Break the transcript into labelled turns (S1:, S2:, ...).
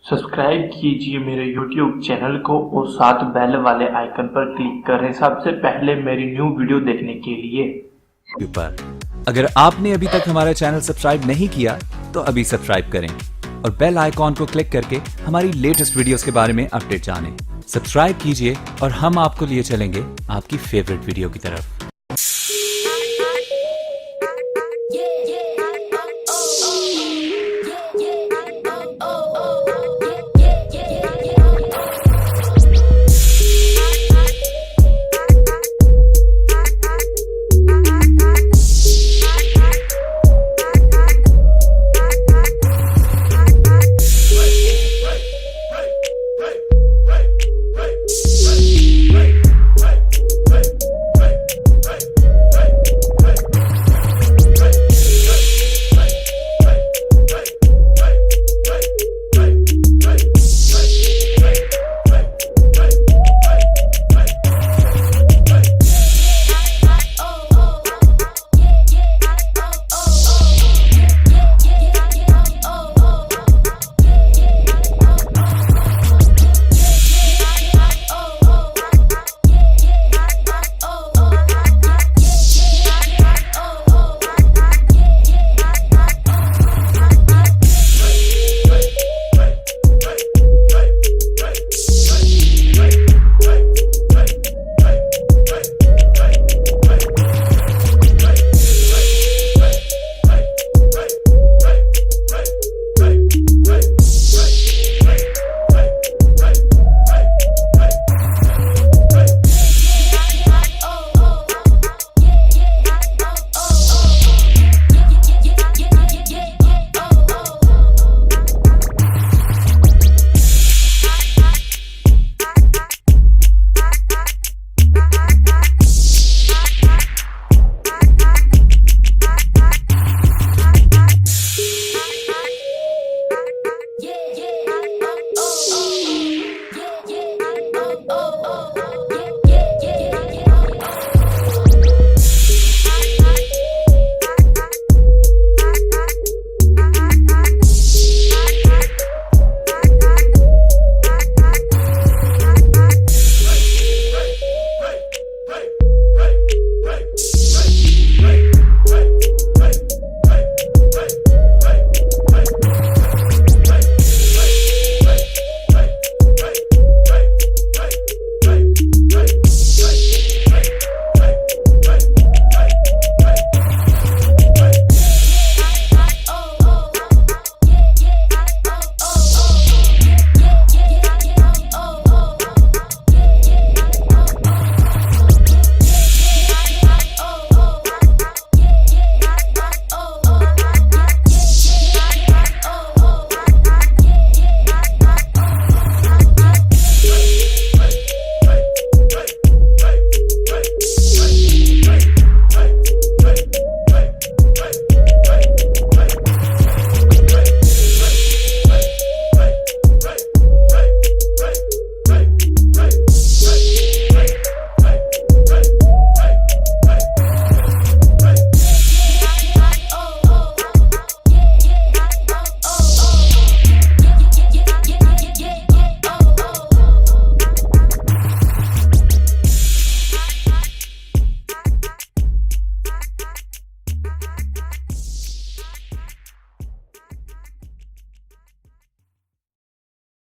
S1: Subscribe कीजिए मेरे YouTube channel को और साथ बेल वाले आइकन पर क्लिक करें सबसे पहले मेरी न्यू वीडियो देखने के लिए।
S2: पर अगर आपने अभी तक हमारा चैनल सब्सक्राइब नहीं किया तो अभी सब्सक्राइब करें और बेल आइकॉन को क्लिक करके हमारी लेटेस्ट वीडियोस के बारे में अपडेट जानें। सब्सक्राइब कीजिए और हम आपको लिए चलेंगे आपकी फेवरेट वीडियो की तरफ।